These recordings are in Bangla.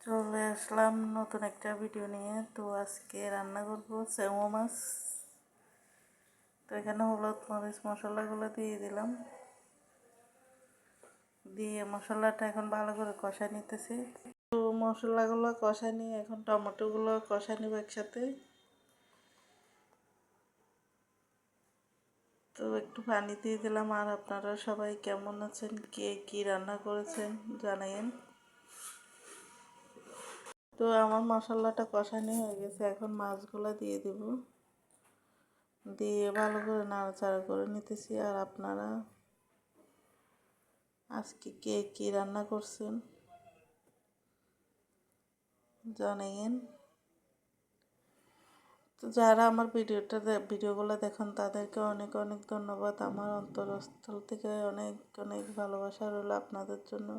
চলে আসলাম নতুন একটা ভিডিও নিয়ে। তো আজকে রান্না করবো স্যামো মাছ। তো এখানে হলুদ মরিচ মশলাগুলো দিয়ে দিলাম, দিয়ে মশলাটা এখন ভালো করে কষায় নিতেছি। তো মশলাগুলো কষায় নিয়ে এখন টমেটোগুলো কষায় নিব একসাথে। তো একটু পানি দিয়ে দিলাম। আর আপনারা সবাই কেমন আছেন, কে কি রান্না করেছেন জানাইন। তো আমার মশলাটা কষানো হয়ে গেছে, এখন মাছগুলো দিয়ে দেব, দিয়ে ভালো করে নাড়াচাড়া করে নিতেছি। আর আপনারা আজকে কে কি রান্না করছেন জানাইন। তো যারা আমার ভিডিওগুলো দেখেন তাদেরকে অনেক অনেক ধন্যবাদ। আমার অন্তরস্থল থেকে অনেক অনেক ভালোবাসা রইল আপনাদের জন্য,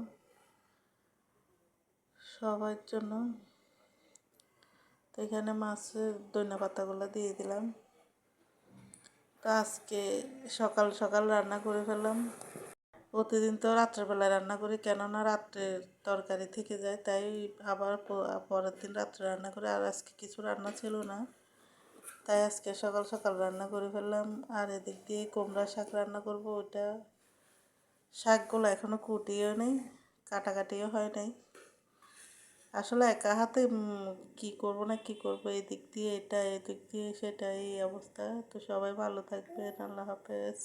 সবার জন্য। তো এখানে মাছের ধনিয়া পাতাগুলো দিয়ে দিলাম। তো আজকে সকাল সকাল রান্না করে ফেললাম। প্রতিদিন তো রাত্রেবেলায় রান্না করি, কেননা রাত্রের তরকারি থেকে যায়, তাই আবার পরের দিন রাত্রে রান্না করি। আর আজকে কিছু রান্না ছিল না, তাই আজকে সকাল সকাল রান্না করে ফেললাম। আর এদিক দিয়ে কুমড়া শাক রান্না করব। ওইটা শাকগুলো এখনও কুটিও নেই, কাটাকাটিও হয় নাই। আসলে একা হাতে কি করব না কি করব, এদিক দিয়ে এটা এদিক দিয়ে সেটা, এই অবস্থা। তো সবাই ভালো থাকবেন, আল্লাহ হাফেজ।